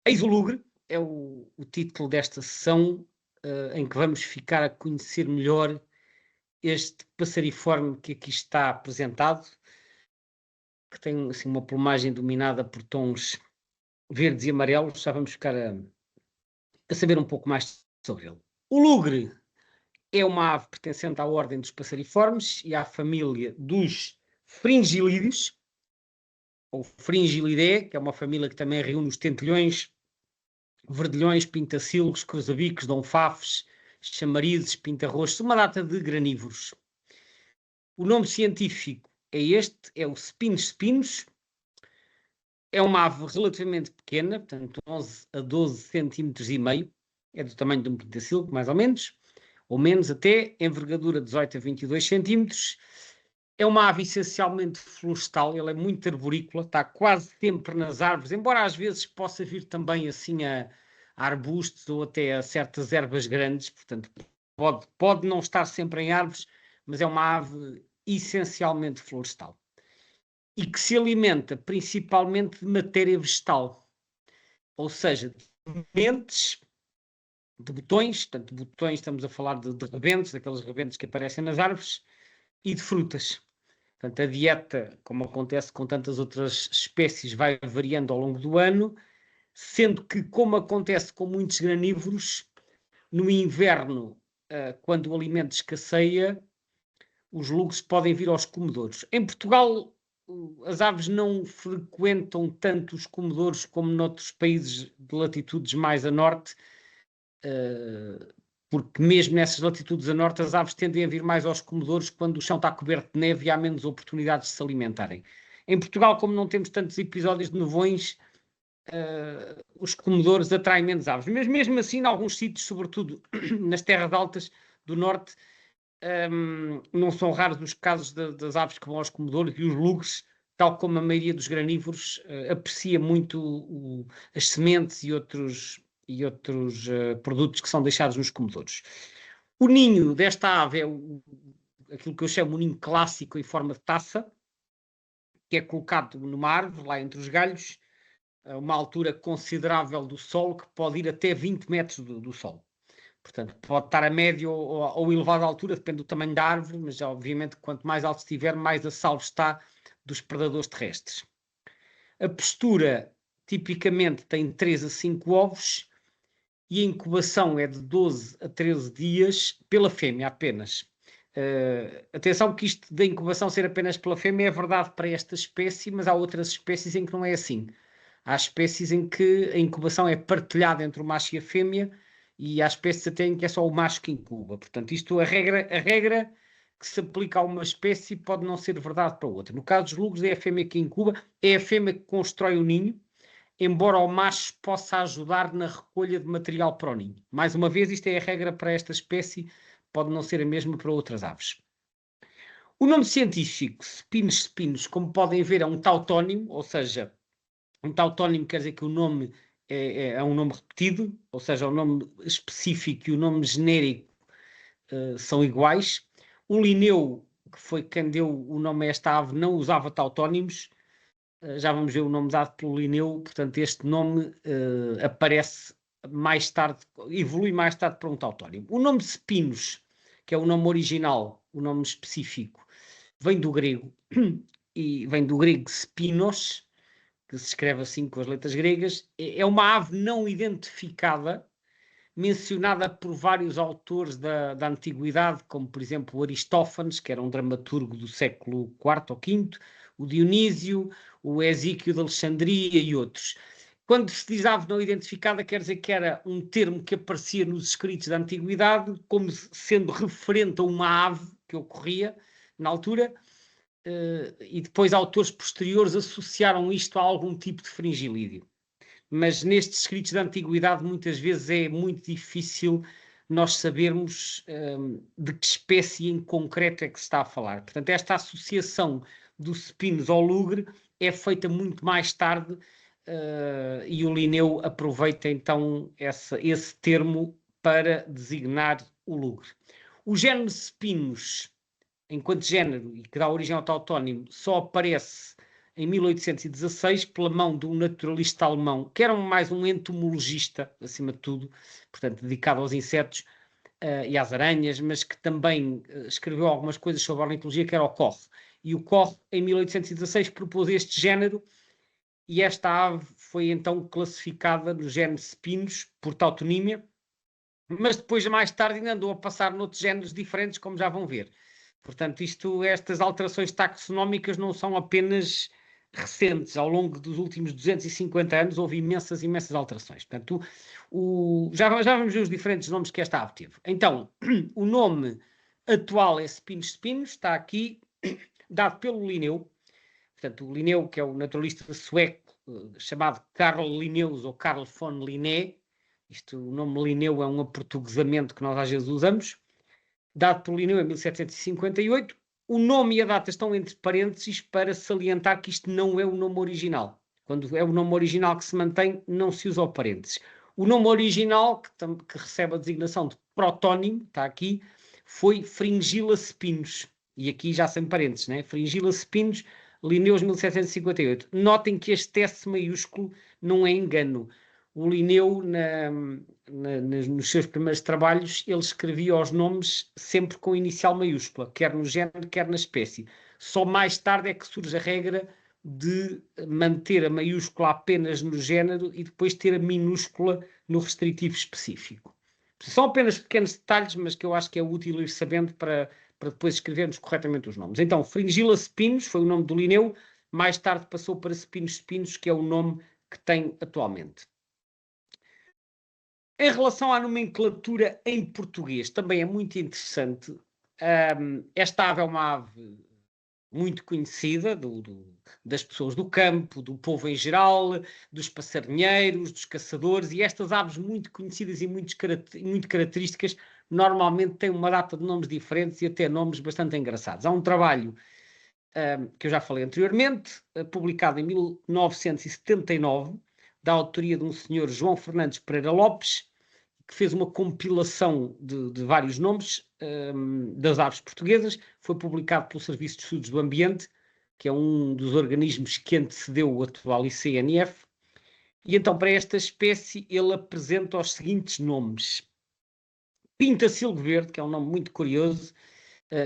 Eis o Lugre é o título desta sessão, em que vamos ficar a conhecer melhor este passariforme que aqui está apresentado, que tem assim, uma plumagem dominada por tons verdes e amarelos. Já vamos ficar a saber um pouco mais sobre ele. O Lugre é uma ave pertencente à ordem dos passariformes e à família dos fringilídeos, ou Fringilidae, que é uma família que também reúne os tentelhões, verdilhões, pintacilgos, cruzabicos, donfafes, chamarizes, pintarroxos, uma data de granívoros. O nome científico é este, é o Spinus spinus. É uma ave relativamente pequena, portanto 11 a 12 centímetros e meio, é do tamanho de um pintacilgo, mais ou menos até, envergadura 18 a 22 centímetros. É uma ave essencialmente florestal, ela é muito arborícola, está quase sempre nas árvores, embora às vezes possa vir também assim a arbustos ou até a certas ervas grandes, portanto pode não estar sempre em árvores, mas é uma ave essencialmente florestal. E que se alimenta principalmente de matéria vegetal, ou seja, de sementes, de botões, portanto botões estamos a falar de rebentes, daqueles rebentes que aparecem nas árvores, e de frutas. Portanto, a dieta, como acontece com tantas outras espécies, vai variando ao longo do ano, sendo que, como acontece com muitos granívoros, no inverno, quando o alimento escasseia, os lugres podem vir aos comedouros. Em Portugal, as aves não frequentam tanto os comedouros como noutros países de latitudes mais a norte, porque mesmo nessas latitudes a norte as aves tendem a vir mais aos comedouros quando o chão está coberto de neve e há menos oportunidades de se alimentarem. Em Portugal, como não temos tantos episódios de nevões, os comedouros atraem menos aves. Mas mesmo assim, em alguns sítios, sobretudo nas terras altas do norte, não são raros os casos das aves que vão aos comedouros, e os lugres, tal como a maioria dos granívoros, aprecia muito as sementes e outros produtos que são deixados nos comedouros. O ninho desta ave é aquilo que eu chamo o ninho clássico em forma de taça, que é colocado numa árvore, lá entre os galhos, a uma altura considerável do solo, que pode ir até 20 metros do solo. Portanto, pode estar a média ou elevada altura, depende do tamanho da árvore, mas obviamente quanto mais alto estiver, mais a salvo está dos predadores terrestres. A postura tipicamente tem 3 a 5 ovos, e a incubação é de 12 a 13 dias pela fêmea apenas. Atenção que isto da incubação ser apenas pela fêmea é verdade para esta espécie, mas há outras espécies em que não é assim. Há espécies em que a incubação é partilhada entre o macho e a fêmea, e há espécies até em que é só o macho que incuba. Portanto, a regra que se aplica a uma espécie pode não ser verdade para outra. No caso dos lugres é a fêmea que incuba, é a fêmea que constrói o ninho, embora o macho possa ajudar na recolha de material para o ninho. Mais uma vez, isto é a regra para esta espécie, pode não ser a mesma para outras aves. O nome científico, Spinus spinus, como podem ver, é um tautónimo, ou seja, um tautónimo quer dizer que o nome é um nome repetido, ou seja, o nome específico e o nome genérico são iguais. O Linneu, que foi quem deu o nome a esta ave, não usava tautónimos. Já vamos ver o nome dado pelo Linneu, portanto este nome aparece mais tarde, evolui mais tarde para um tautónimo. O nome Spinus, que é o nome original, o nome específico, vem do grego, e vem do grego spinos, que se escreve assim com as letras gregas. É uma ave não identificada, mencionada por vários autores da antiguidade, como por exemplo Aristófanes, que era um dramaturgo do século IV ou V, o Dionísio, o Hesíquio de Alexandria e outros. Quando se diz ave não identificada, quer dizer que era um termo que aparecia nos escritos da antiguidade como sendo referente a uma ave que ocorria na altura, e depois autores posteriores associaram isto a algum tipo de fringilídeo. Mas nestes escritos da antiguidade muitas vezes é muito difícil nós sabermos de que espécie em concreto é que se está a falar. Portanto, esta associação do Spinus ao lugre é feita muito mais tarde, e o Linneu aproveita então esse termo para designar o lugre. O género Spinus, enquanto género, e que dá origem ao tautónimo, só aparece em 1816, pela mão de um naturalista alemão, que era mais um entomologista, acima de tudo, portanto, dedicado aos insetos e às aranhas, mas que também escreveu algumas coisas sobre a ornitologia, que era o Koch. E o Koch, em 1816, propôs este género, e esta ave foi então classificada no género Spinus, por tautonímia, mas depois, mais tarde, ainda andou a passar noutros géneros diferentes, como já vão ver. Portanto, estas alterações taxonómicas não são apenas recentes. Ao longo dos últimos 250 anos houve imensas alterações. Portanto, já vamos ver os diferentes nomes que esta ave teve. Então, o nome atual é Spinus spinus, está aqui, dado pelo Linneu. Portanto, o Linneu, que é o naturalista sueco, chamado Carl Linnaeus ou Carl von Linné. O nome Linneu é um aportuguesamento que nós às vezes usamos. Dado por Linneu em 1758, o nome e a data estão entre parênteses para salientar que isto não é o nome original. Quando é o nome original que se mantém, não se usa o parênteses. O nome original, que recebe a designação de protónimo, está aqui, foi Fringilla spinus. E aqui já sem parênteses, né? Fringilla spinus, Linnaeus 1758. Notem que este S maiúsculo não é engano. O Linneu, nos seus primeiros trabalhos, ele escrevia os nomes sempre com inicial maiúscula, quer no género, quer na espécie. Só mais tarde é que surge a regra de manter a maiúscula apenas no género e depois ter a minúscula no restritivo específico. São apenas pequenos detalhes, mas que eu acho que é útil ir sabendo para depois escrevermos corretamente os nomes. Então, Fringilla spinus foi o nome do Linneu, mais tarde passou para Spinus spinus, que é o nome que tem atualmente. Em relação à nomenclatura em português, também é muito interessante. Esta ave é uma ave muito conhecida das pessoas do campo, do povo em geral, dos passarinheiros, dos caçadores, e estas aves muito conhecidas e muito características normalmente têm uma data de nomes diferentes e até nomes bastante engraçados. Há um trabalho que eu já falei anteriormente, publicado em 1979, da autoria de um senhor João Fernandes Pereira Lopes, que fez uma compilação de vários nomes das aves portuguesas. Foi publicado pelo Serviço de Estudos do Ambiente, que é um dos organismos que antecedeu o atual ICNF. E então, para esta espécie, ele apresenta os seguintes nomes. Pinta-silgo verde, que é um nome muito curioso,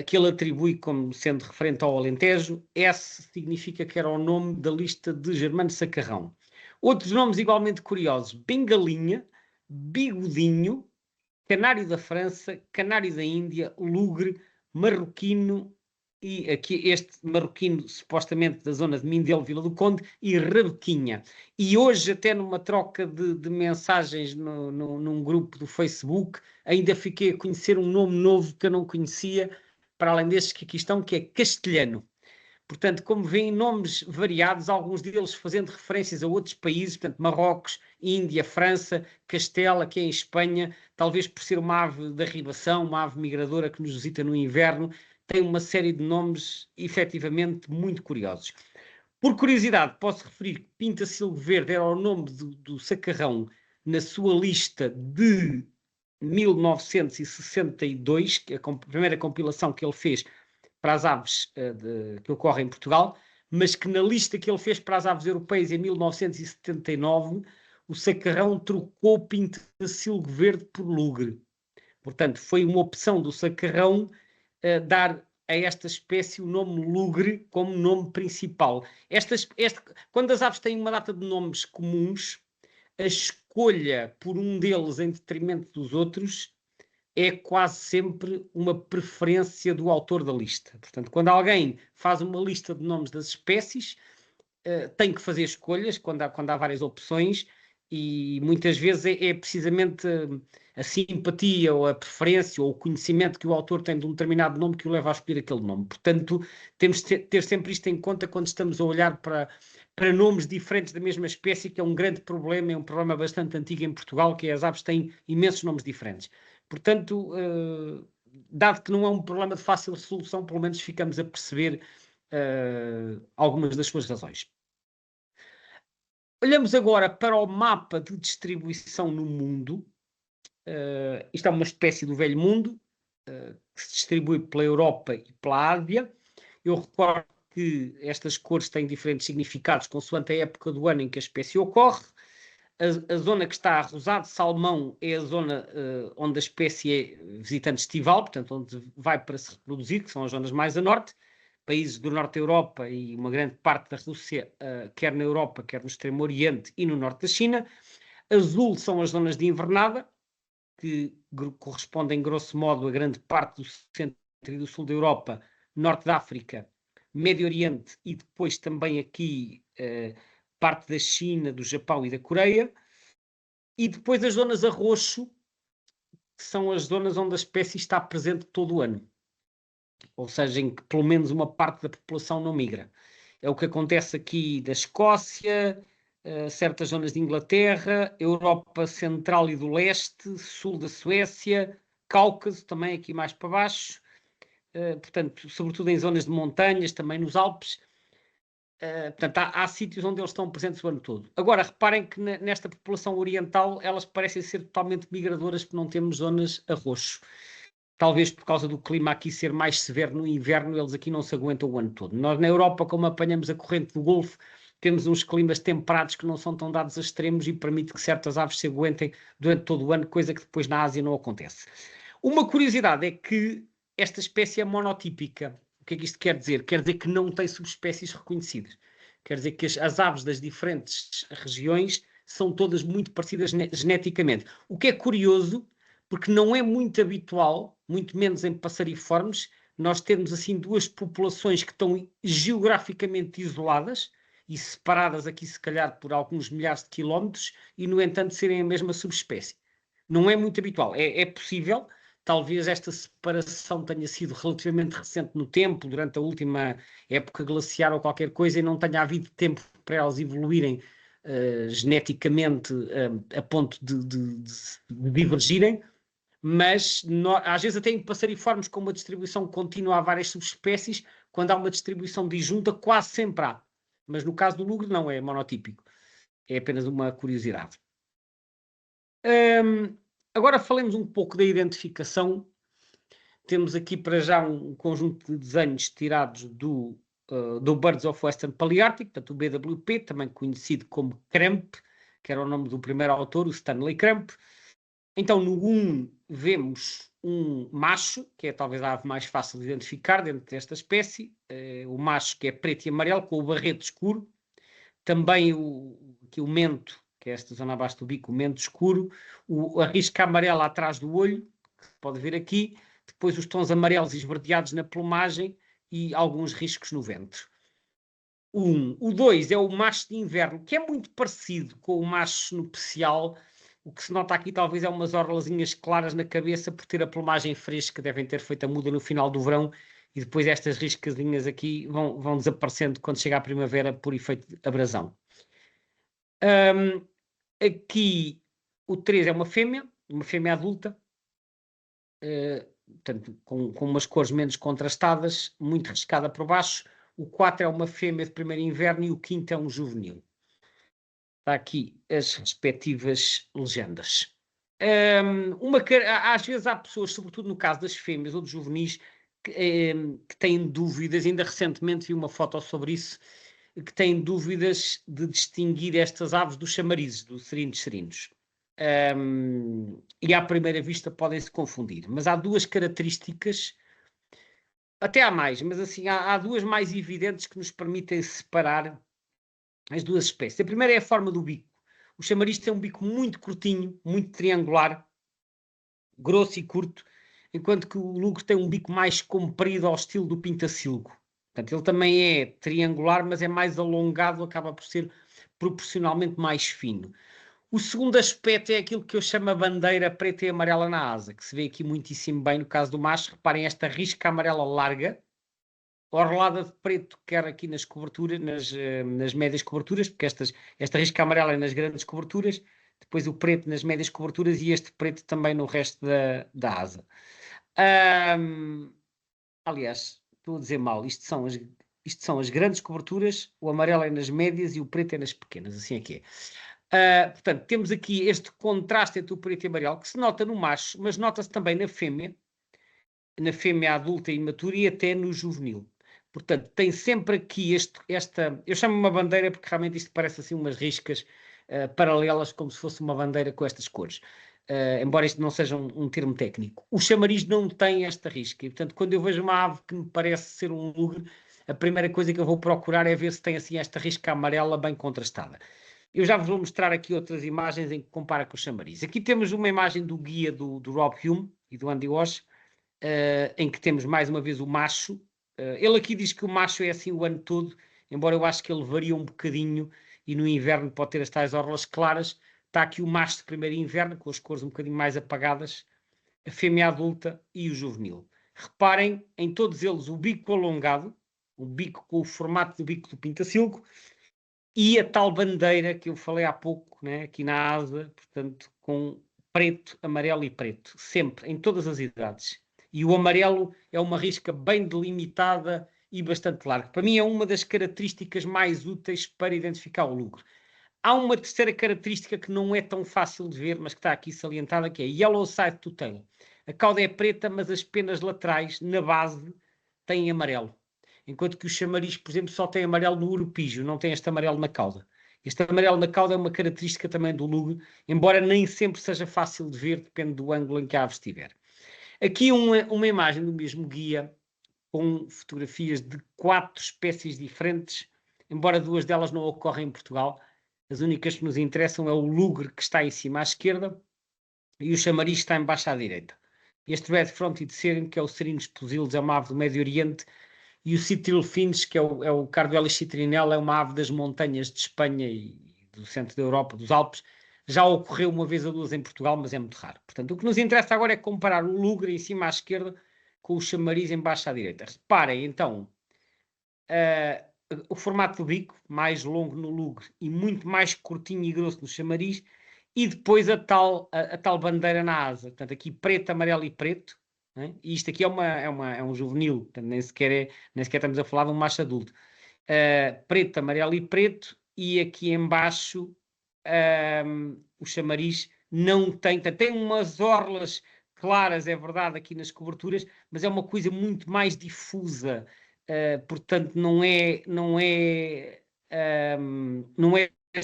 que ele atribui como sendo referente ao Alentejo. S significa que era o nome da lista de Germano Sacarrão. Outros nomes igualmente curiosos: bengalinha, bigodinho, canário da França, canário da Índia, lugre, marroquino, e aqui este marroquino supostamente da zona de Mindelo, Vila do Conde, e rabequinha. E hoje, até numa troca de mensagens num grupo do Facebook, ainda fiquei a conhecer um nome novo que eu não conhecia, para além destes que aqui estão, que é castelhano. Portanto, como veem, nomes variados, alguns deles fazendo referências a outros países, portanto, Marrocos, Índia, França, Castela, que é em Espanha, talvez por ser uma ave da ribação, uma ave migradora que nos visita no inverno, tem uma série de nomes efetivamente muito curiosos. Por curiosidade, posso referir que Pinta-silgo verde era o nome do Sacarrão na sua lista de 1962, que é a primeira compilação que ele fez para as aves que ocorrem em Portugal, mas que na lista que ele fez para as aves europeias em 1979, o Sacarrão trocou Pinta-silgo verde por lugre. Portanto, foi uma opção do Sacarrão dar a esta espécie o nome lugre como nome principal. Quando as aves têm uma data de nomes comuns, a escolha por um deles em detrimento dos outros é quase sempre uma preferência do autor da lista. Portanto, quando alguém faz uma lista de nomes das espécies, tem que fazer escolhas quando há várias opções, e muitas vezes é precisamente a simpatia ou a preferência ou o conhecimento que o autor tem de um determinado nome que o leva a escolher aquele nome. Portanto, temos de ter sempre isto em conta quando estamos a olhar para nomes diferentes da mesma espécie, que é um grande problema, é um problema bastante antigo em Portugal, que é as aves têm imensos nomes diferentes. Portanto, dado que não é um problema de fácil solução, pelo menos ficamos a perceber algumas das suas razões. Olhamos agora para o mapa de distribuição no mundo. Isto é uma espécie do velho mundo, que se distribui pela Europa e pela Ásia. Eu recordo que estas cores têm diferentes significados consoante a época do ano em que a espécie ocorre. A zona que está a rosado salmão é a zona onde a espécie é visitante estival, portanto, onde vai para se reproduzir, que são as zonas mais a norte. Países do norte da Europa e uma grande parte da Rússia, quer na Europa, quer no Extremo Oriente e no norte da China. Azul são as zonas de invernada, que correspondem, grosso modo, a grande parte do centro e do sul da Europa, norte da África, Médio Oriente e depois também aqui parte da China, do Japão e da Coreia. E depois as zonas a roxo, que são as zonas onde a espécie está presente todo o ano. Ou seja, em que pelo menos uma parte da população não migra. É o que acontece aqui da Escócia, certas zonas de Inglaterra, Europa Central e do Leste, sul da Suécia, Cáucaso também aqui mais para baixo, portanto, sobretudo em zonas de montanhas, também nos Alpes. Portanto, há sítios onde eles estão presentes o ano todo. Agora, reparem que nesta população oriental elas parecem ser totalmente migradoras, porque não temos zonas a roxo. Talvez por causa do clima aqui ser mais severo no inverno, eles aqui não se aguentam o ano todo. Nós na Europa, como apanhamos a corrente do Golfo, temos uns climas temperados que não são tão dados a extremos e permite que certas aves se aguentem durante todo o ano, coisa que depois na Ásia não acontece. Uma curiosidade é que esta espécie é monotípica. O que é que isto quer dizer? Quer dizer que não tem subespécies reconhecidas. Quer dizer que as aves das diferentes regiões são todas muito parecidas geneticamente. O que é curioso, porque não é muito habitual, muito menos em passariformes, nós termos assim duas populações que estão geograficamente isoladas e separadas aqui se calhar por alguns milhares de quilómetros e no entanto serem a mesma subespécie. Não é muito habitual, é possível, talvez esta separação tenha sido relativamente recente no tempo, durante a última época glaciar ou qualquer coisa, e não tenha havido tempo para elas evoluírem geneticamente a ponto de divergirem, mas às vezes até em passariformes com uma distribuição contínua há várias subespécies, quando há uma distribuição disjunta quase sempre há. Mas no caso do lugre não é monotípico. É apenas uma curiosidade. Agora falemos um pouco da identificação. Temos aqui para já um conjunto de desenhos tirados do Birds of Western Palearctic, portanto o BWP, também conhecido como Cramp, que era o nome do primeiro autor, o Stanley Cramp. Então, no 1 vemos um macho, que é talvez a ave mais fácil de identificar dentro desta espécie, o macho que é preto e amarelo, com o barrete escuro. Também aqui o mento, que é esta zona abaixo do bico, o mento escuro, a risca amarela atrás do olho, que pode ver aqui, depois os tons amarelos esverdeados na plumagem e alguns riscos no ventre. O 2 é o macho de inverno, que é muito parecido com o macho nupcial. O que se nota aqui talvez é umas orlazinhas claras na cabeça por ter a plumagem fresca, devem ter feito a muda no final do verão e depois estas riscazinhas aqui vão desaparecendo quando chega a primavera por efeito de abrasão. Aqui o 3 é uma fêmea adulta, portanto, com umas cores menos contrastadas, muito riscada por baixo. O 4 é uma fêmea de primeiro inverno e o 5º é um juvenil. Está aqui as respectivas legendas. Às vezes há pessoas, sobretudo no caso das fêmeas ou dos juvenis, que têm dúvidas, ainda recentemente vi uma foto sobre isso, que têm dúvidas de distinguir estas aves dos chamarizes, dos serinos. E à primeira vista podem-se confundir, mas há duas características, até há mais, mas assim, há duas mais evidentes que nos permitem separar as duas espécies. A primeira é a forma do bico. O chamariz tem um bico muito curtinho, muito triangular, grosso e curto, enquanto que o lugre tem um bico mais comprido ao estilo do pintacilgo. Portanto, ele também é triangular, mas é mais alongado, acaba por ser proporcionalmente mais fino. O segundo aspecto é aquilo que eu chamo a bandeira preta e amarela na asa, que se vê aqui muitíssimo bem no caso do macho. Reparem esta risca amarela larga, orlada de preto, quer aqui nas coberturas, nas médias coberturas, porque esta risca amarela é nas grandes coberturas, depois o preto nas médias coberturas e este preto também no resto da asa. Aliás, estou a dizer mal, isto são as grandes coberturas, o amarelo é nas médias e o preto é nas pequenas, assim é que é. Portanto, temos aqui este contraste entre o preto e o amarelo, que se nota no macho, mas nota-se também na fêmea adulta e imatura e até no juvenil. Portanto, tem sempre aqui esta... Eu chamo uma bandeira porque realmente isto parece assim umas riscas paralelas, como se fosse uma bandeira com estas cores. Embora isto não seja um termo técnico. O chamariz não tem esta risca. E, portanto, quando eu vejo uma ave que me parece ser um lugre, a primeira coisa que eu vou procurar é ver se tem assim esta risca amarela bem contrastada. Eu já vos vou mostrar aqui outras imagens em que compara com o chamariz. Aqui temos uma imagem do guia do Rob Hume e do Andy Walsh, em que temos mais uma vez o macho. Ele aqui diz que o macho é assim o ano todo, embora eu acho que ele varia um bocadinho e no inverno pode ter as tais orlas claras. Está aqui o macho de primeiro inverno, com as cores um bocadinho mais apagadas, a fêmea adulta e o juvenil. Reparem em todos eles o bico alongado, o bico com o formato do bico do pintacilgo, e a tal bandeira que eu falei há pouco, né, aqui na asa, portanto, com preto, amarelo e preto, sempre, em todas as idades. E o amarelo é uma risca bem delimitada e bastante larga. Para mim é uma das características mais úteis para identificar o lugre. Há uma terceira característica que não é tão fácil de ver, mas que está aqui salientada, que é yellow side to tail. A cauda é preta, mas as penas laterais, na base, têm amarelo. Enquanto que o chamariz, por exemplo, só tem amarelo no urupígio, não tem este amarelo na cauda. Este amarelo na cauda é uma característica também do lugre, embora nem sempre seja fácil de ver, depende do ângulo em que a ave estiver. Aqui uma imagem do mesmo guia, com fotografias de 4 espécies diferentes, embora 2 delas não ocorrem em Portugal. As únicas que nos interessam é o lugre, que está em cima à esquerda, e o chamariz está em baixo à direita. Este red-fronted serin, que é o Serinus pusillus, é uma ave do Médio Oriente, e o Citrilfinch, que é o Carduelis citrinella, é uma ave das montanhas de Espanha e do centro da Europa, dos Alpes. Já ocorreu uma vez ou duas em Portugal, mas é muito raro. Portanto, o que nos interessa agora é comparar o lugre em cima à esquerda com o chamariz em baixo à direita. Reparem, então, o formato do bico, mais longo no lugre e muito mais curtinho e grosso no chamariz, e depois a tal bandeira na asa. Portanto, aqui preto, amarelo e preto. Né? E isto aqui é um juvenil, portanto, nem sequer estamos a falar de um macho adulto. Preto, amarelo e preto, e aqui embaixo o chamariz não tem umas orlas claras, é verdade, aqui nas coberturas, mas é uma coisa muito mais difusa. Portanto, não é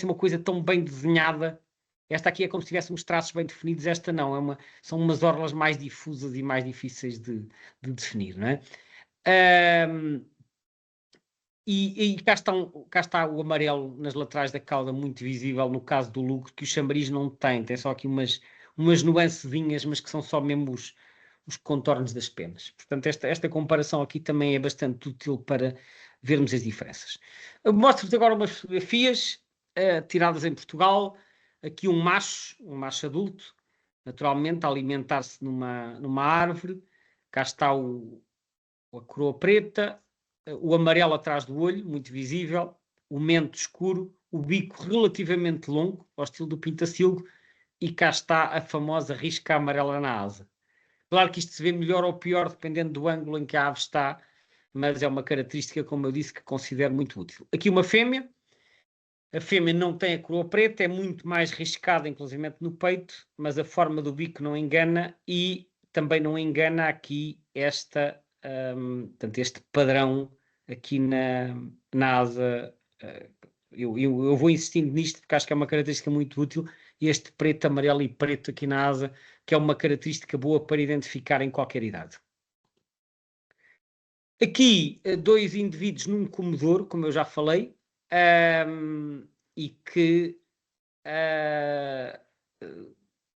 uma coisa tão bem desenhada. Esta aqui é como se tivéssemos traços bem definidos, esta não, são umas orlas mais difusas e mais difíceis de definir, não é? E cá está o amarelo nas laterais da cauda, muito visível no caso do lugre, que o chamariz não tem só aqui umas nuancezinhas, mas que são só mesmo os contornos das penas. Portanto, esta comparação aqui também é bastante útil para vermos as diferenças. Mostro-vos agora umas fotografias tiradas em Portugal. Aqui um macho adulto, naturalmente, a alimentar-se numa árvore. Cá está a coroa preta, o amarelo atrás do olho, muito visível, o mento escuro, o bico relativamente longo, ao estilo do pintacilgo, e cá está a famosa risca amarela na asa. Claro que isto se vê melhor ou pior, dependendo do ângulo em que a ave está, mas é uma característica, como eu disse, que considero muito útil. Aqui uma fêmea. A fêmea não tem a coroa preta, é muito mais riscada, inclusive no peito, mas a forma do bico não engana e também não engana aqui portanto, este padrão aqui na asa. Eu vou insistindo nisto porque acho que é uma característica muito útil, este preto, amarelo e preto aqui na asa, que é uma característica boa para identificar em qualquer idade. Aqui, 2 indivíduos num comedouro, como eu já falei, e que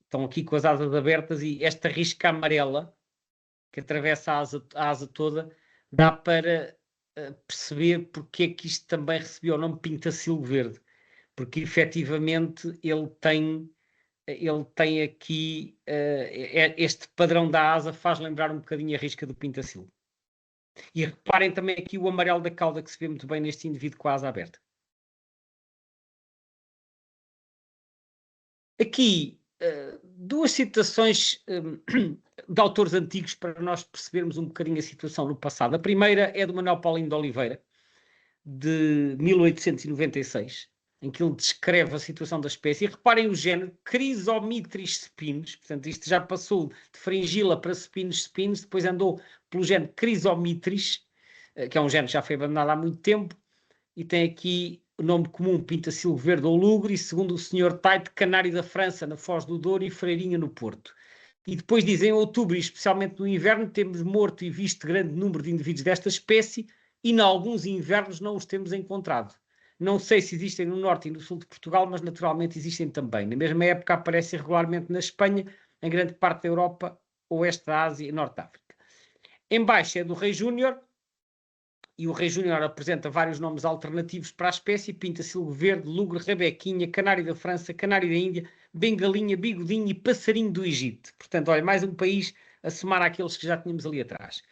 estão aqui com as asas abertas, e esta risca amarela que atravessa a asa toda dá para perceber porque é que isto também recebeu o nome pintacilgo verde, porque efetivamente ele tem aqui este padrão da asa, faz lembrar um bocadinho a risca do pintacilgo. E reparem também aqui o amarelo da cauda, que se vê muito bem neste indivíduo com a asa aberta. Aqui, 2 citações de autores antigos para nós percebermos um bocadinho a situação no passado. A primeira é do Manuel Paulino de Oliveira, de 1896, em que ele descreve a situação da espécie. E reparem o género Chrysomitris spinus, portanto isto já passou de fringila para spinus, depois andou pelo género Chrysomitris, que é um género que já foi abandonado há muito tempo, e tem aqui o nome comum Pinta-Silgo Verde ou Lugre, e segundo o Sr. Tait, Canário da França na Foz do Douro e Freirinha no Porto. E depois dizem, em outubro, e especialmente no inverno, temos morto e visto grande número de indivíduos desta espécie, e em alguns invernos não os temos encontrado. Não sei se existem no norte e no sul de Portugal, mas naturalmente existem também. Na mesma época aparecem regularmente na Espanha, em grande parte da Europa, oeste da Ásia e norte da África. Embaixo é do Rei Júnior, e o Rei Júnior apresenta vários nomes alternativos para a espécie: Pinta-Silgo Verde, Lugre, Rabequinha, Canário da França, Canário da Índia, Bengalinha, Bigodinho e Passarinho do Egito. Portanto, olha, mais um país a somar àqueles que já tínhamos ali atrás.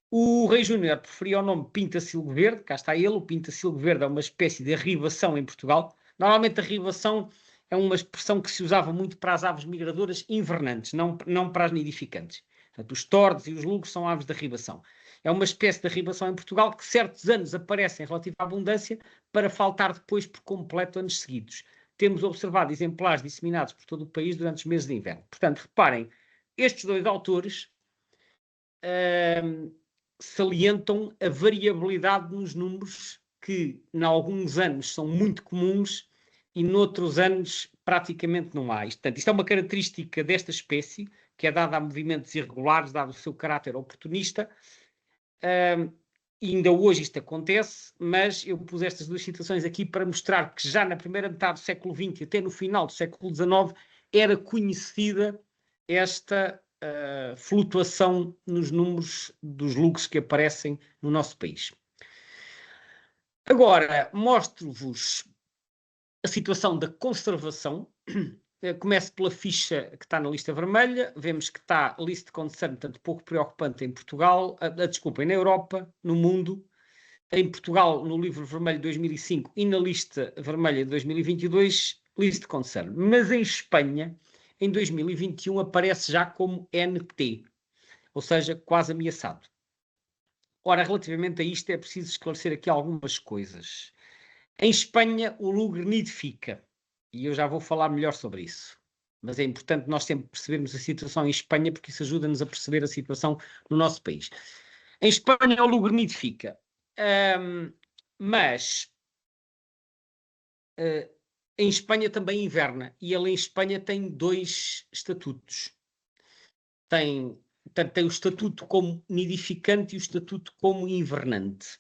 O Rei Júnior preferia o nome Pinta-Silgo Verde, cá está ele. O Pinta-Silgo Verde é uma espécie de arribação em Portugal. Normalmente a arribação é uma expressão que se usava muito para as aves migradoras invernantes, não para as nidificantes. Portanto, os tordos e os lugres são aves de arribação. É uma espécie de arribação em Portugal que certos anos aparece em relativa abundância para faltar depois por completo anos seguidos. Temos observado exemplares disseminados por todo o país durante os meses de inverno. Portanto, reparem, estes dois autores salientam a variabilidade nos números que, em alguns anos, são muito comuns e noutros anos praticamente não há. Portanto, isto é uma característica desta espécie, que é dada a movimentos irregulares, dado o seu caráter oportunista. E ainda hoje isto acontece, mas eu pus estas duas citações aqui para mostrar que já na primeira metade do século XX, até no final do século XIX, era conhecida esta flutuação nos números dos lugres que aparecem no nosso país. Agora, mostro-vos a situação da conservação. Começo pela ficha que está na lista vermelha. Vemos que está list concern, portanto, pouco preocupante em Portugal, desculpem, na Europa, no mundo. Em Portugal, no livro vermelho de 2005 e na lista vermelha de 2022, list concern. Mas em Espanha, em 2021, aparece já como NT, ou seja, quase ameaçado. Ora, relativamente a isto, é preciso esclarecer aqui algumas coisas. Em Espanha, o lugre nidifica, e eu já vou falar melhor sobre isso. Mas é importante nós sempre percebermos a situação em Espanha, porque isso ajuda-nos a perceber a situação no nosso país. Em Espanha, o lugre nidifica, mas em Espanha também inverna, e ele em Espanha tem dois estatutos. Tem o estatuto como nidificante e o estatuto como invernante.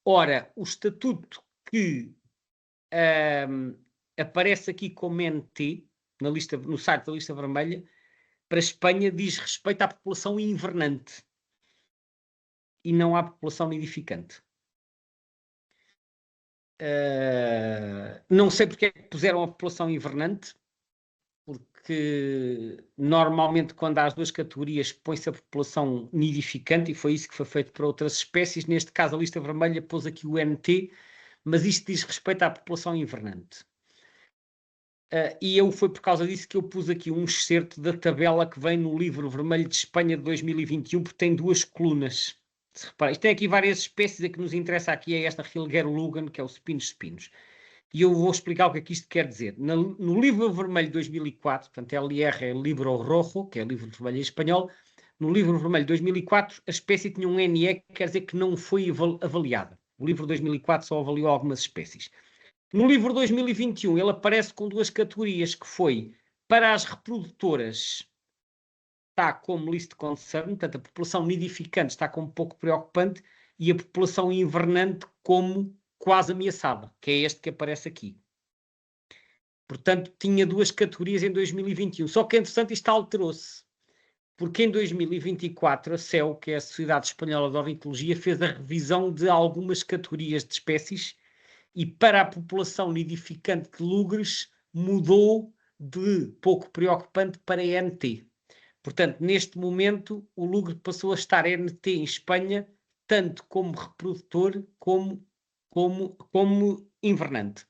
Ora, o estatuto que aparece aqui como NT, no site da lista vermelha, para a Espanha diz respeito à população invernante e não à população nidificante. Não sei porque é que puseram a população invernante, porque normalmente quando há as duas categorias põe-se a população nidificante, e foi isso que foi feito para outras espécies. Neste caso a lista vermelha pôs aqui o NT, mas isto diz respeito à população invernante. E foi por causa disso que eu pus aqui um excerto da tabela que vem no livro vermelho de Espanha de 2021, porque tem duas colunas. Se repara, isto tem aqui várias espécies. A que nos interessa aqui é esta Rilguero Lugan, que é o Spinos. E eu vou explicar o que é que isto quer dizer. No livro vermelho de 2004, portanto, LR é Libro Rojo, que é livro vermelho em espanhol. No livro vermelho de 2004, a espécie tinha um NE, que quer dizer que não foi avaliada. O livro de 2004 só avaliou algumas espécies. No livro 2021, ele aparece com duas categorias, que foi para as reprodutoras, está como list concern, portanto a população nidificante está como pouco preocupante, e a população invernante como quase ameaçada, que é este que aparece aqui. Portanto, tinha duas categorias em 2021. Só que, entretanto, isto alterou-se, porque em 2024 a SEO, que é a Sociedade Espanhola de Ornitologia, fez a revisão de algumas categorias de espécies, e para a população nidificante de lugres mudou de pouco preocupante para NT. Portanto, neste momento, o lugre passou a estar NT em Espanha, tanto como reprodutor como invernante.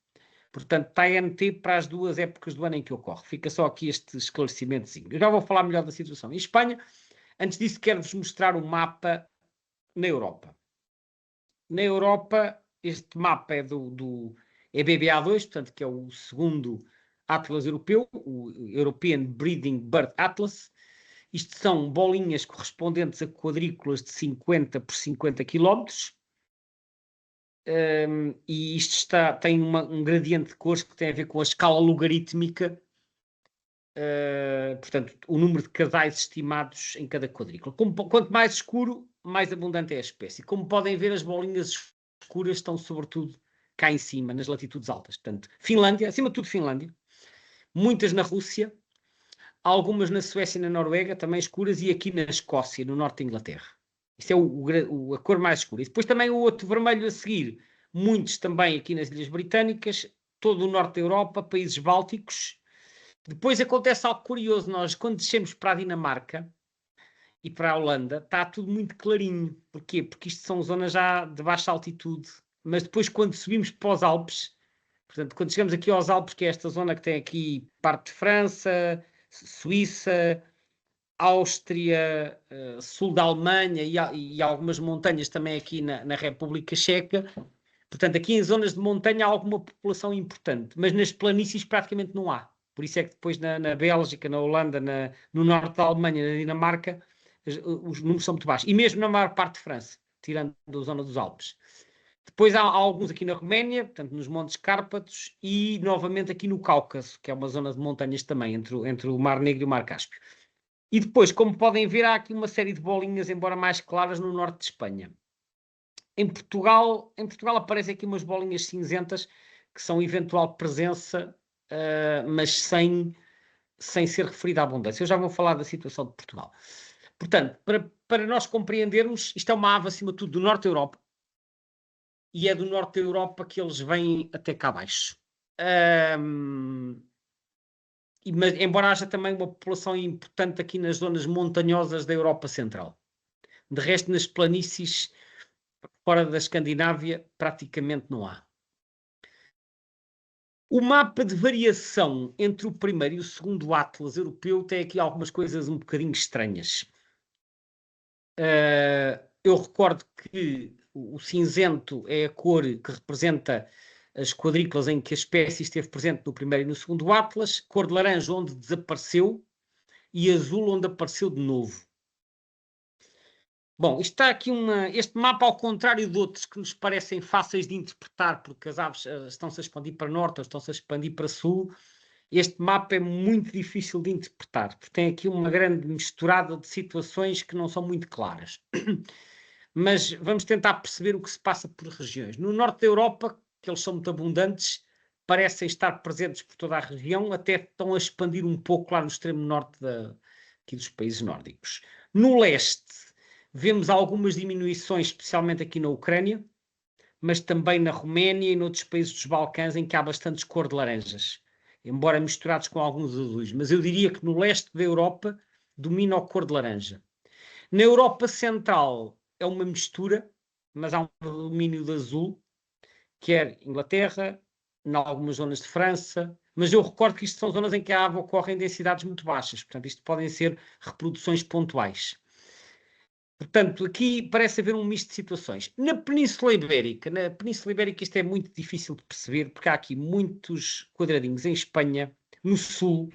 Portanto, está NT para as duas épocas do ano em que ocorre. Fica só aqui este esclarecimentozinho. Eu já vou falar melhor da situação em Espanha. Antes disso, quero-vos mostrar um mapa na Europa. Na Europa, este mapa é é BBA2, portanto, que é o segundo Atlas europeu, o European Breeding Bird Atlas, Isto são bolinhas correspondentes a quadrículas de 50 por 50 km. E isto tem um gradiente de cores que tem a ver com a escala logarítmica, portanto, o número de casais estimados em cada quadrícula. Quanto mais escuro, mais abundante é a espécie. Como podem ver, as bolinhas escuras estão sobretudo cá em cima, nas latitudes altas. Portanto, Finlândia, acima de tudo Finlândia, muitas na Rússia, algumas na Suécia e na Noruega, também escuras, e aqui na Escócia, no norte da Inglaterra. Isto é a cor mais escura. E depois também o outro vermelho a seguir, muitos também aqui nas Ilhas Britânicas, todo o norte da Europa, países bálticos. Depois acontece algo curioso, nós quando descemos para a Dinamarca e para a Holanda, está tudo muito clarinho. Porquê? Porque isto são zonas já de baixa altitude, mas depois quando subimos para os Alpes, portanto, quando chegamos aqui aos Alpes, que é esta zona que tem aqui parte de França, Suíça, Áustria, sul da Alemanha e algumas montanhas também aqui na República Checa. Portanto, aqui em zonas de montanha há alguma população importante, mas nas planícies praticamente não há. Por isso é que depois na Bélgica, na Holanda, no norte da Alemanha, na Dinamarca, os números são muito baixos. E mesmo na maior parte de França, tirando a zona dos Alpes. Depois há alguns aqui na Roménia, portanto nos Montes Cárpatos, e novamente aqui no Cáucaso, que é uma zona de montanhas também, entre o Mar Negro e o Mar Cáspio. E depois, como podem ver, há aqui uma série de bolinhas, embora mais claras, no norte de Espanha. Em Portugal aparecem aqui umas bolinhas cinzentas, que são eventual presença, mas sem ser referida à abundância. Eu já vou falar da situação de Portugal. Portanto, para nós compreendermos, isto é uma ave, acima de tudo, do norte da Europa, e é do norte da Europa que eles vêm até cá abaixo. Mas, embora haja também uma população importante aqui nas zonas montanhosas da Europa Central. De resto, nas planícies fora da Escandinávia, praticamente não há. O mapa de variação entre o primeiro e o segundo Atlas europeu tem aqui algumas coisas um bocadinho estranhas. Eu recordo que o cinzento é a cor que representa as quadrículas em que a espécie esteve presente no primeiro e no segundo Atlas, cor de laranja onde desapareceu e azul onde apareceu de novo. Bom, isto está aqui este mapa, ao contrário de outros que nos parecem fáceis de interpretar, porque as aves estão-se a expandir para norte ou estão-se a expandir para sul, este mapa é muito difícil de interpretar, porque tem aqui uma grande misturada de situações que não são muito claras. Mas vamos tentar perceber o que se passa por regiões. No norte da Europa, que eles são muito abundantes, parecem estar presentes por toda a região, até estão a expandir um pouco lá no extremo norte aqui dos países nórdicos. No leste, vemos algumas diminuições, especialmente aqui na Ucrânia, mas também na Roménia e noutros países dos Balcãs, em que há bastantes cor de laranjas, embora misturados com alguns azuis. Mas eu diria que no leste da Europa domina a cor de laranja. Na Europa Central é uma mistura, mas há um predomínio de azul, quer Inglaterra, em algumas zonas de França, mas eu recordo que isto são zonas em que a ave ocorre em densidades muito baixas, portanto isto podem ser reproduções pontuais. Portanto, aqui parece haver um misto de situações. Na Península Ibérica isto é muito difícil de perceber, porque há aqui muitos quadradinhos em Espanha, no sul,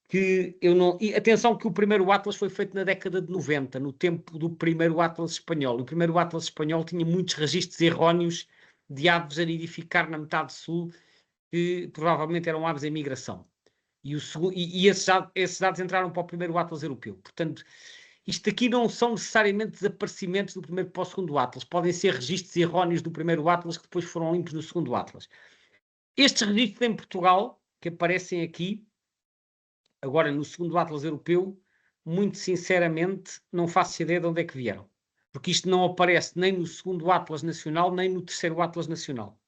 que eu não... E atenção que o primeiro Atlas foi feito na década de 90, no tempo do primeiro Atlas espanhol. O primeiro Atlas espanhol tinha muitos registros erróneos de aves a nidificar na metade sul, que provavelmente eram aves em migração. E esses dados entraram para o primeiro Atlas europeu. Portanto, isto aqui não são necessariamente desaparecimentos do primeiro para o segundo Atlas. Podem ser registros erróneos do primeiro Atlas que depois foram limpos no segundo Atlas. Estes registros em Portugal, que aparecem aqui, agora no segundo Atlas europeu, muito sinceramente, não faço ideia de onde é que vieram. Porque isto não aparece nem no segundo Atlas nacional, nem no terceiro Atlas nacional.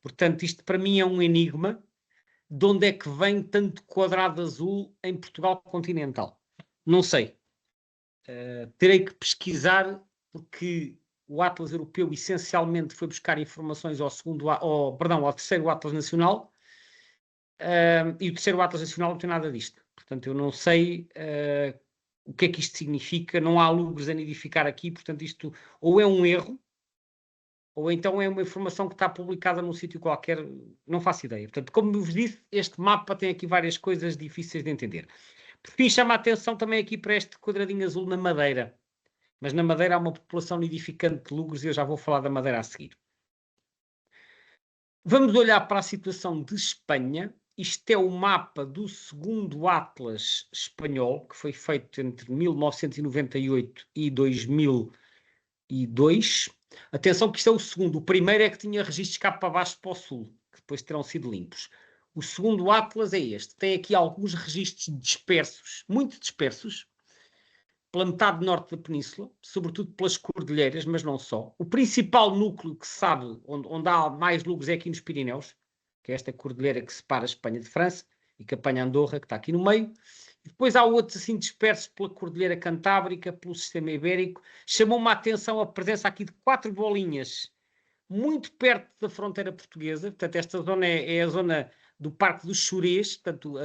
Portanto, isto para mim é um enigma de onde é que vem tanto quadrado azul em Portugal continental. Não sei. Terei que pesquisar, porque o Atlas europeu essencialmente foi buscar informações ao terceiro Atlas nacional, e o terceiro Atlas nacional não tem nada disto. Portanto, eu não sei o que é que isto significa, não há lugres a nidificar aqui, portanto isto ou é um erro, ou então é uma informação que está publicada num sítio qualquer, não faço ideia. Portanto, como vos disse, este mapa tem aqui várias coisas difíceis de entender. Por fim, chama a atenção também aqui para este quadradinho azul na Madeira. Mas na Madeira há uma população nidificante de lugres e eu já vou falar da Madeira a seguir. Vamos olhar para a situação de Espanha. Isto é o mapa do segundo Atlas espanhol, que foi feito entre 1998 e 2002. Atenção que isto é o segundo. O primeiro é que tinha registros cá para baixo para o sul, que depois terão sido limpos. O segundo Atlas é este. Tem aqui alguns registros dispersos, muito dispersos, pela metade norte da península, sobretudo pelas cordilheiras, mas não só. O principal núcleo que se sabe onde há mais lugres é aqui nos Pirineus, que é esta cordilheira que separa a Espanha de França e que apanha Andorra, que está aqui no meio. E depois há outros assim dispersos pela cordilheira Cantábrica, pelo sistema ibérico. Chamou-me a atenção a presença aqui de 4 bolinhas muito perto da fronteira portuguesa. Portanto, esta zona é a zona do Parque dos Xurés, portanto,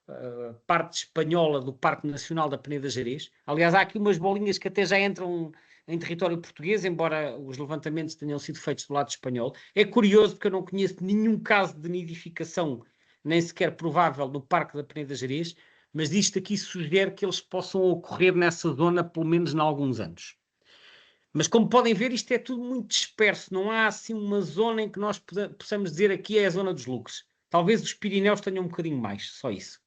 a parte espanhola do Parque Nacional da Peneda Gerês. Aliás, há aqui umas bolinhas que até já entram em território português, embora os levantamentos tenham sido feitos do lado espanhol. É curioso porque eu não conheço nenhum caso de nidificação, nem sequer provável, no Parque da Peneda Gerês, mas isto aqui sugere que eles possam ocorrer nessa zona pelo menos em alguns anos. Mas como podem ver, isto é tudo muito disperso, não há assim uma zona em que nós possamos dizer aqui é a zona dos lugres. Talvez os Pirineus tenham um bocadinho mais, só isso.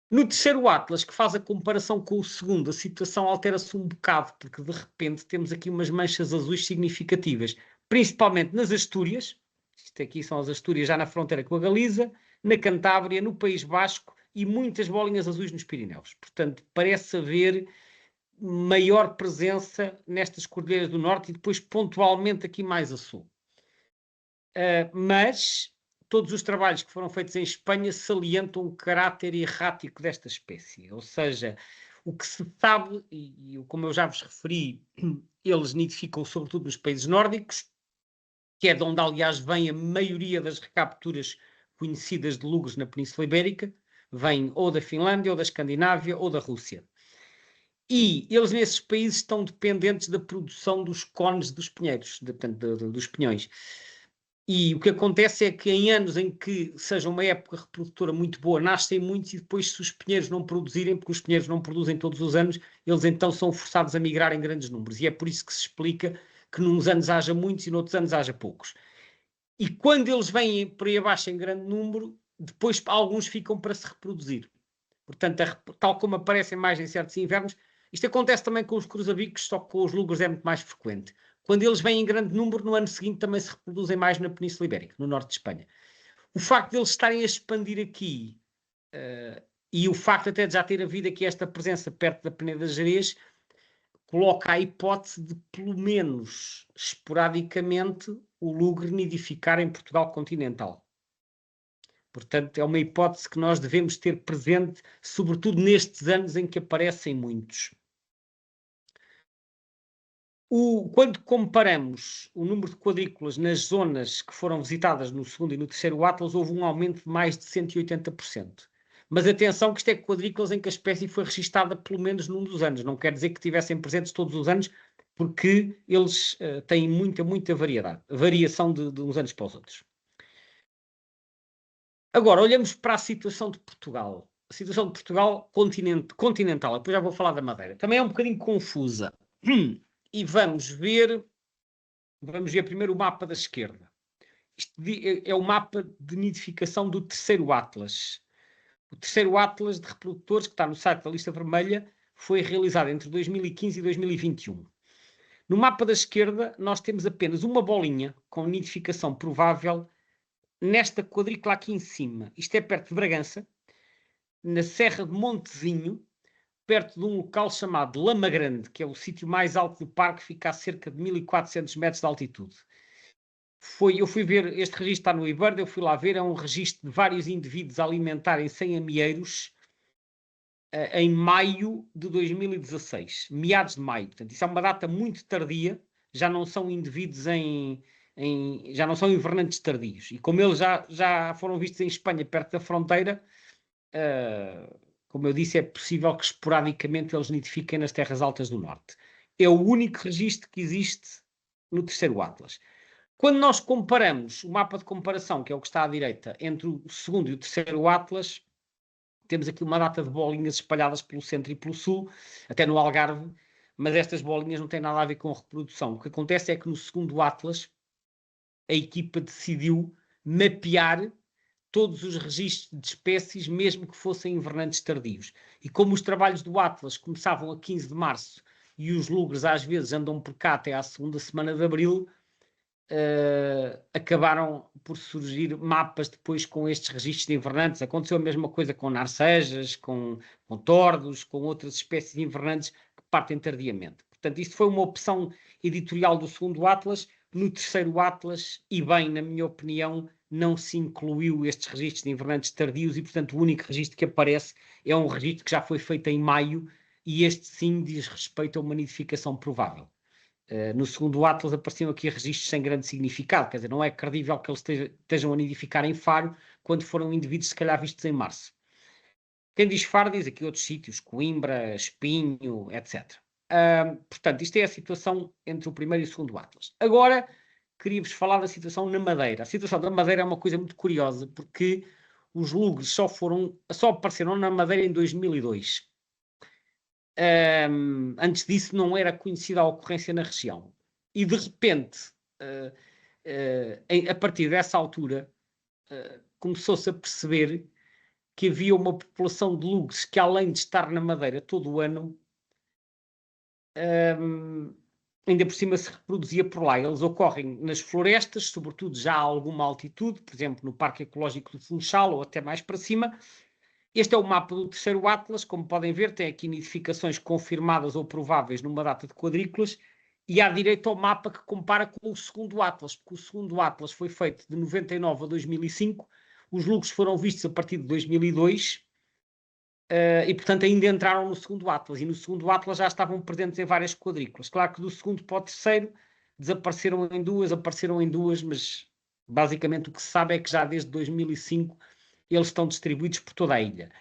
No terceiro Atlas, que faz a comparação com o segundo, a situação altera-se um bocado, porque de repente temos aqui umas manchas azuis significativas, principalmente nas Astúrias. Isto aqui são as Astúrias já na fronteira com a Galiza, na Cantábria, no País Basco e muitas bolinhas azuis nos Pirineus. Portanto, parece haver maior presença nestas cordilheiras do norte e depois pontualmente aqui mais a sul. Mas todos os trabalhos que foram feitos em Espanha salientam o caráter errático desta espécie. Ou seja, o que se sabe, e como eu já vos referi, eles nidificam sobretudo nos países nórdicos, que é de onde, aliás, vem a maioria das recapturas conhecidas de lugres na Península Ibérica, vem ou da Finlândia, ou da Escandinávia, ou da Rússia. E eles nesses países estão dependentes da produção dos cones dos pinheiros, dos pinhões. E o que acontece é que em anos em que seja uma época reprodutora muito boa, nascem muitos e depois se os pinheiros não produzirem, porque os pinheiros não produzem todos os anos, eles então são forçados a migrar em grandes números. E é por isso que se explica que nos anos haja muitos e noutros anos haja poucos. E quando eles vêm por aí abaixo em grande número, depois alguns ficam para se reproduzir. Portanto, tal como aparecem mais em certos invernos, isto acontece também com os cruzabicos, só que com os lugres é muito mais frequente. Quando eles vêm em grande número, no ano seguinte também se reproduzem mais na Península Ibérica, no norte de Espanha. O facto de eles estarem a expandir aqui e o facto até de já ter havido aqui esta presença perto da Peneda Gerês coloca a hipótese de, pelo menos esporadicamente, o lugre nidificar em Portugal continental. Portanto, é uma hipótese que nós devemos ter presente, sobretudo nestes anos em que aparecem muitos. Quando comparamos o número de quadrículas nas zonas que foram visitadas no segundo e no terceiro Atlas, houve um aumento de mais de 180%. Mas atenção que isto é quadrículas em que a espécie foi registada pelo menos num dos anos. Não quer dizer que estivessem presentes todos os anos, porque eles têm muita variação de uns anos para os outros. Agora, olhamos para a situação de Portugal. A situação de Portugal continental, depois já vou falar da Madeira. Também é um bocadinho confusa. E vamos ver primeiro o mapa da esquerda. Isto é o mapa de nidificação do terceiro Atlas. O terceiro Atlas de reprodutores, que está no site da Lista Vermelha, foi realizado entre 2015 e 2021. No mapa da esquerda, nós temos apenas uma bolinha com nidificação provável nesta quadrícula aqui em cima. Isto é perto de Bragança, na Serra de Montezinho, perto de um local chamado Lama Grande, que é o sítio mais alto do parque, fica a cerca de 1400 metros de altitude. Eu fui ver, este registro está no eBird, eu fui lá ver, é um registro de vários indivíduos a alimentarem sem amieiros em maio de 2016, meados de maio. Portanto, isso é uma data muito tardia, já não são indivíduos já não são invernantes tardios. E como eles já foram vistos em Espanha, perto da fronteira, como eu disse, é possível que esporadicamente eles nidifiquem nas terras altas do norte. É o único registro que existe no terceiro Atlas. Quando nós comparamos o mapa de comparação, que é o que está à direita, entre o segundo e o terceiro Atlas, temos aqui uma data de bolinhas espalhadas pelo centro e pelo sul, até no Algarve, mas estas bolinhas não têm nada a ver com reprodução. O que acontece é que no segundo Atlas, a equipa decidiu mapear todos os registros de espécies, mesmo que fossem invernantes tardios. E como os trabalhos do Atlas começavam a 15 de março e os lugres às vezes andam por cá até à segunda semana de abril, acabaram por surgir mapas depois com estes registros de invernantes. Aconteceu a mesma coisa com narcejas, com tordos, com outras espécies de invernantes que partem tardiamente. Portanto, isto foi uma opção editorial do segundo Atlas. No terceiro Atlas, e bem, na minha opinião, não se incluiu estes registros de invernantes tardios e, portanto, o único registro que aparece é um registro que já foi feito em maio e este sim diz respeito a uma nidificação provável. No segundo Atlas apareciam aqui registros sem grande significado, quer dizer, não é credível que eles estejam a nidificar em Faro quando foram indivíduos se calhar vistos em março. Quem diz Faro diz aqui outros sítios, Coimbra, Espinho, etc. Portanto, isto é a situação entre o primeiro e o segundo Atlas. Agora, queria-vos falar da situação na Madeira. A situação da Madeira é uma coisa muito curiosa, porque os lugres só apareceram na Madeira em 2002. Antes disso não era conhecida a ocorrência na região. E de repente, a partir dessa altura, começou-se a perceber que havia uma população de lugres que, além de estar na Madeira todo o ano, ainda por cima se reproduzia por lá. Eles ocorrem nas florestas, sobretudo já a alguma altitude, por exemplo, no Parque Ecológico do Funchal ou até mais para cima. Este é o mapa do terceiro Atlas, como podem ver, tem aqui nidificações confirmadas ou prováveis numa data de quadrículas, e à direita o mapa que compara com o segundo Atlas, porque o segundo Atlas foi feito de 99 a 2005, os lugres foram vistos a partir de 2002, e portanto ainda entraram no segundo Atlas, e no segundo Atlas já estavam presentes em várias quadrículas. Claro que do segundo para o terceiro desapareceram em duas, apareceram em duas, mas basicamente o que se sabe é que já desde 2005 eles estão distribuídos por toda a ilha.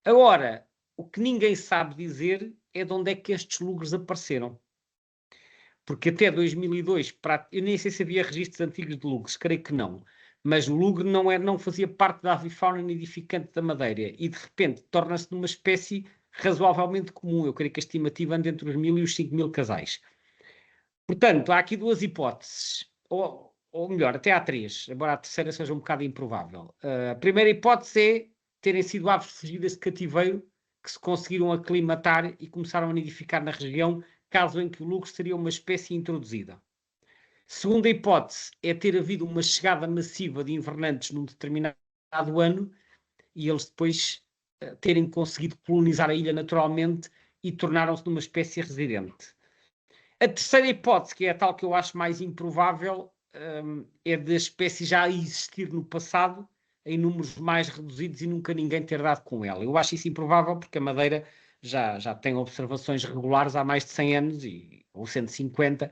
Agora, o que ninguém sabe dizer é de onde é que estes lugres apareceram. Porque até 2002, eu nem sei se havia registros antigos de lugres, creio que não. Mas o lugre não fazia parte da avifauna nidificante da Madeira e, de repente, torna-se numa espécie razoavelmente comum. Eu creio que a estimativa anda entre os 1.000 e os 5.000 casais. Portanto, há aqui duas hipóteses. Ou melhor, até há três, embora a terceira seja um bocado improvável. A primeira hipótese é terem sido aves fugidas de cativeiro que se conseguiram aclimatar e começaram a nidificar na região, caso em que o lugre seria uma espécie introduzida. Segunda hipótese é ter havido uma chegada massiva de invernantes num determinado ano e eles depois terem conseguido colonizar a ilha naturalmente e tornaram-se numa espécie residente. A terceira hipótese, que é a tal que eu acho mais improvável, é da espécie já existir no passado em números mais reduzidos e nunca ninguém ter dado com ela. Eu acho isso improvável porque a Madeira já tem observações regulares há mais de 100 anos ou 150,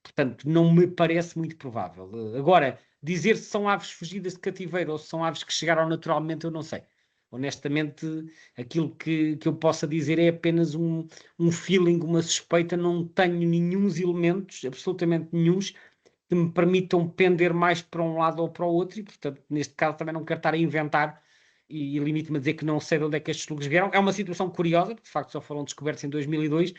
portanto não me parece muito provável. Agora, dizer se são aves fugidas de cativeiro ou se são aves que chegaram naturalmente, eu não sei. Honestamente, aquilo que eu possa dizer é apenas um feeling, uma suspeita, não tenho nenhum elementos, absolutamente nenhuns, que me permitam pender mais para um lado ou para o outro, e portanto, neste caso também não quero estar a inventar e limito-me a dizer que não sei de onde é que estes lugres vieram. É uma situação curiosa, porque de facto só foram descobertos em 2002,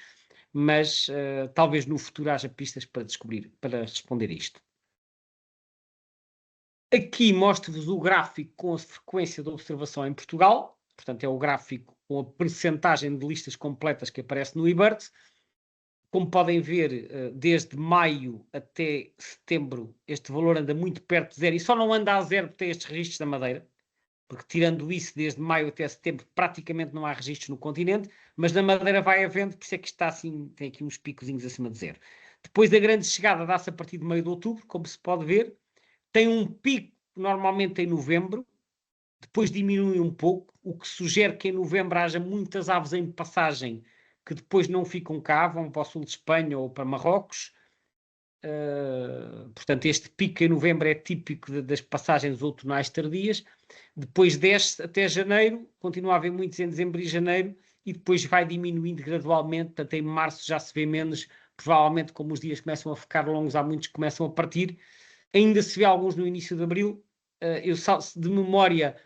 mas talvez no futuro haja pistas para descobrir, para responder a isto. Aqui mostro-vos o gráfico com a frequência de observação em Portugal, portanto é o gráfico com a percentagem de listas completas que aparece no eBird. Como podem ver, desde maio até setembro, este valor anda muito perto de zero, e só não anda a zero porque tem estes registros da Madeira, porque tirando isso, desde maio até setembro, praticamente não há registros no continente, mas na Madeira vai havendo, por isso é que está assim, tem aqui uns picozinhos acima de zero. Depois da grande chegada dá-se a partir de meio de outubro, como se pode ver, tem um pico normalmente em novembro, depois diminui um pouco, o que sugere que em novembro haja muitas aves em passagem que depois não ficam cá, vão para o sul de Espanha ou para Marrocos. Portanto, este pico em novembro é típico das passagens outonais tardias. Depois desce até janeiro, continua a haver muitos em dezembro e janeiro, e depois vai diminuindo gradualmente. Portanto, em março já se vê menos, provavelmente como os dias começam a ficar longos, há muitos que começam a partir. Ainda se vê alguns no início de abril. Eu de memória,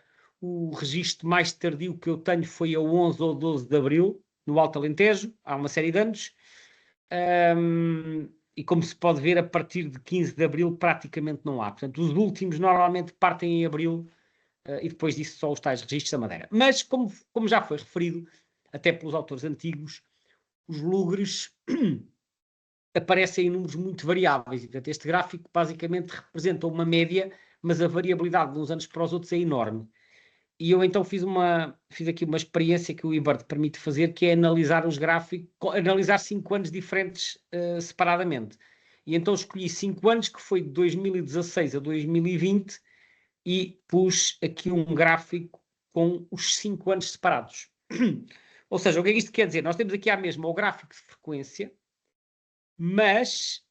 O registro mais tardio que eu tenho foi a 11 ou 12 de Abril, no Alto Alentejo, há uma série de anos. E como se pode ver, a partir de 15 de Abril praticamente não há. Portanto, os últimos normalmente partem em Abril e depois disso só os tais registros da Madeira. Mas, como já foi referido, até pelos autores antigos, os lugres aparecem em números muito variáveis. E, portanto, este gráfico basicamente representa uma média, mas a variabilidade de uns anos para os outros é enorme. E eu então fiz aqui uma experiência que o eBird permite fazer, que é analisar os gráficos, analisar 5 anos diferentes separadamente. E então escolhi 5 anos, que foi de 2016 a 2020, e pus aqui um gráfico com os 5 anos separados. Ou seja, o que é que isto quer dizer? Nós temos aqui à mesma o gráfico de frequência, mas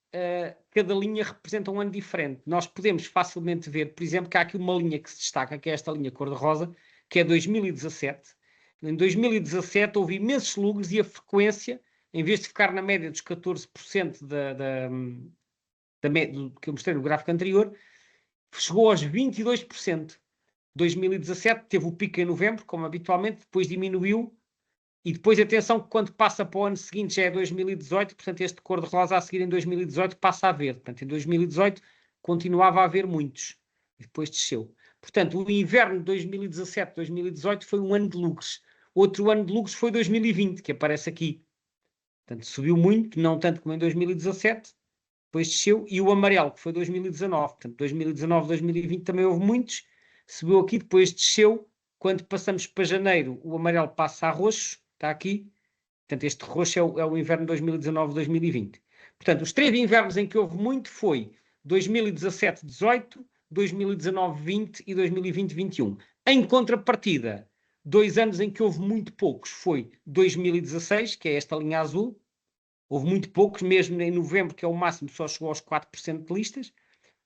cada linha representa um ano diferente. Nós podemos facilmente ver, por exemplo, que há aqui uma linha que se destaca, que é esta linha cor-de-rosa, que é 2017. Em 2017 houve imensos lugres e a frequência, em vez de ficar na média dos 14% do que eu mostrei no gráfico anterior, chegou aos 22%. 2017 teve o pico em novembro, como habitualmente, depois diminuiu. E depois, atenção, que quando passa para o ano seguinte já é 2018, portanto, este cor-de-rosa a seguir em 2018 passa a verde. Portanto, em 2018 continuava a haver muitos. E depois desceu. Portanto, o inverno de 2017-2018 foi um ano de lugres. Outro ano de lugres foi 2020, que aparece aqui. Portanto, subiu muito, não tanto como em 2017, depois desceu. E o amarelo, que foi 2019. Portanto, 2019-2020 também houve muitos. Subiu aqui, depois desceu. Quando passamos para janeiro, o amarelo passa a roxo. Está aqui. Portanto, este roxo é o inverno de 2019-2020. Portanto, os 3 invernos em que houve muito foi 2017-18, 2019-20 e 2020-21. Em contrapartida, 2 anos em que houve muito poucos foi 2016, que é esta linha azul. Houve muito poucos, mesmo em novembro, que é o máximo, só chegou aos 4% de listas.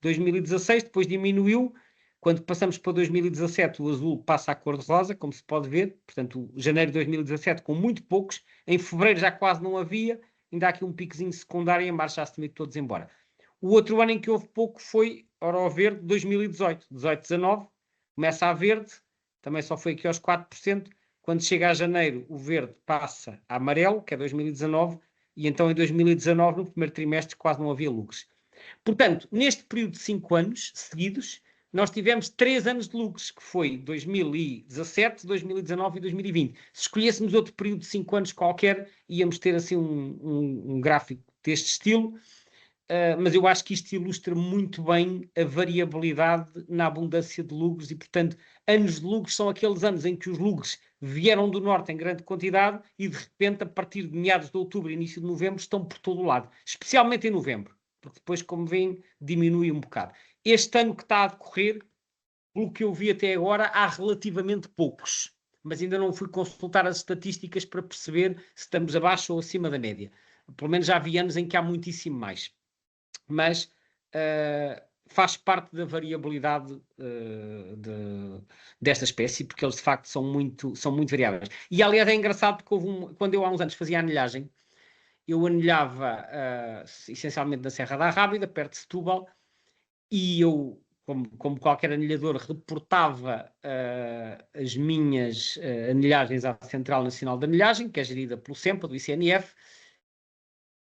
2016, depois diminuiu. Quando passamos para 2017, o azul passa à cor de rosa, como se pode ver. Portanto, janeiro de 2017 com muito poucos. Em fevereiro já quase não havia. Ainda há aqui um piquezinho secundário e em março já se tinha todos embora. O outro ano em que houve pouco foi, ora, o verde, 2018. 18-19, começa a verde, também só foi aqui aos 4%. Quando chega a janeiro, o verde passa a amarelo, que é 2019, e então em 2019, no primeiro trimestre, quase não havia lugres. Portanto, neste período de 5 anos seguidos, nós tivemos 3 anos de lugres, que foi 2017, 2019 e 2020. Se escolhêssemos outro período de 5 anos qualquer, íamos ter assim um gráfico deste estilo, mas eu acho que isto ilustra muito bem a variabilidade na abundância de lugres e, portanto, anos de lugres são aqueles anos em que os lugres vieram do norte em grande quantidade e, de repente, a partir de meados de outubro e início de novembro, estão por todo o lado, especialmente em novembro, porque depois, como veem, diminui um bocado. Este ano que está a decorrer, pelo que eu vi até agora, há relativamente poucos, mas ainda não fui consultar as estatísticas para perceber se estamos abaixo ou acima da média. Pelo menos já vi anos em que há muitíssimo mais. Mas faz parte da variabilidade desta espécie, porque eles de facto são muito variáveis. E aliás é engraçado porque quando eu há uns anos fazia anilhagem, eu anilhava essencialmente na Serra da Rábida, perto de Setúbal, e eu, como qualquer anilhador, reportava as minhas anilhagens à Central Nacional de Anilhagem, que é gerida pelo SEMPA, do ICNF,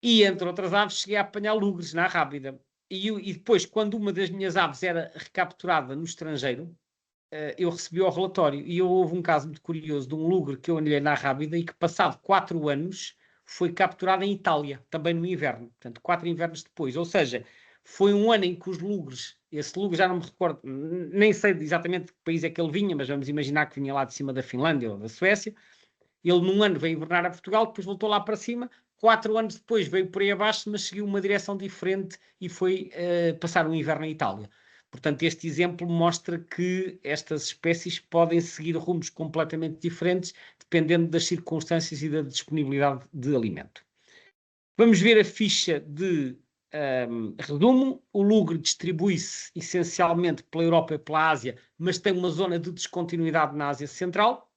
e entre outras aves cheguei a apanhar lugres na Rábida. E depois, quando uma das minhas aves era recapturada no estrangeiro, eu recebi o relatório. E houve um caso muito curioso de um lugre que eu anilhei na Rábida e que, passado 4 anos, foi capturado em Itália, também no inverno. Portanto, 4 invernos depois. Ou seja, foi um ano em que os lugres, esse lugre já não me recordo, nem sei exatamente de que país é que ele vinha, mas vamos imaginar que vinha lá de cima da Finlândia ou da Suécia. Ele num ano veio invernar a Portugal, depois voltou lá para cima. 4 anos depois veio por aí abaixo, mas seguiu uma direção diferente e foi passar o inverno em Itália. Portanto, este exemplo mostra que estas espécies podem seguir rumos completamente diferentes, dependendo das circunstâncias e da disponibilidade de alimento. Vamos ver a ficha de resumo. O lugre distribui-se essencialmente pela Europa e pela Ásia, mas tem uma zona de descontinuidade na Ásia Central.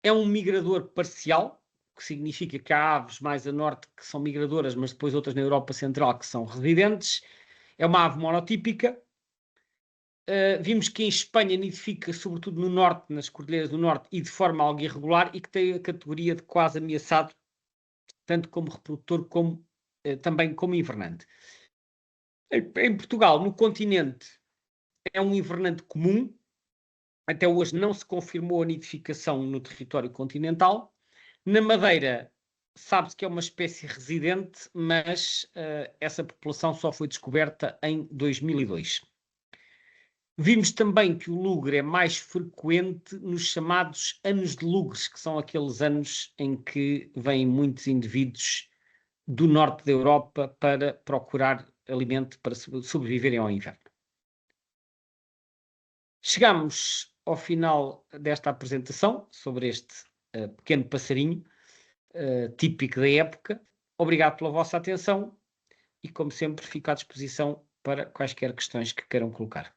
É um migrador parcial, que significa que há aves mais a norte que são migradoras, mas depois outras na Europa Central que são residentes. É uma ave monotípica. vimos que em Espanha nidifica sobretudo no norte, nas cordilheiras do norte, e de forma algo irregular, e que tem a categoria de quase ameaçado, tanto como reprodutor como também como invernante. Em Portugal, no continente, é um invernante comum. Até hoje não se confirmou a nidificação no território continental. Na Madeira, sabe-se que é uma espécie residente, mas essa população só foi descoberta em 2002. Vimos também que o lugre é mais frequente nos chamados anos de lugres, que são aqueles anos em que vêm muitos indivíduos do norte da Europa para procurar alimento para sobreviverem ao inverno. Chegamos ao final desta apresentação sobre este pequeno passarinho típico da época. Obrigado pela vossa atenção e, como sempre, fico à disposição para quaisquer questões que queiram colocar.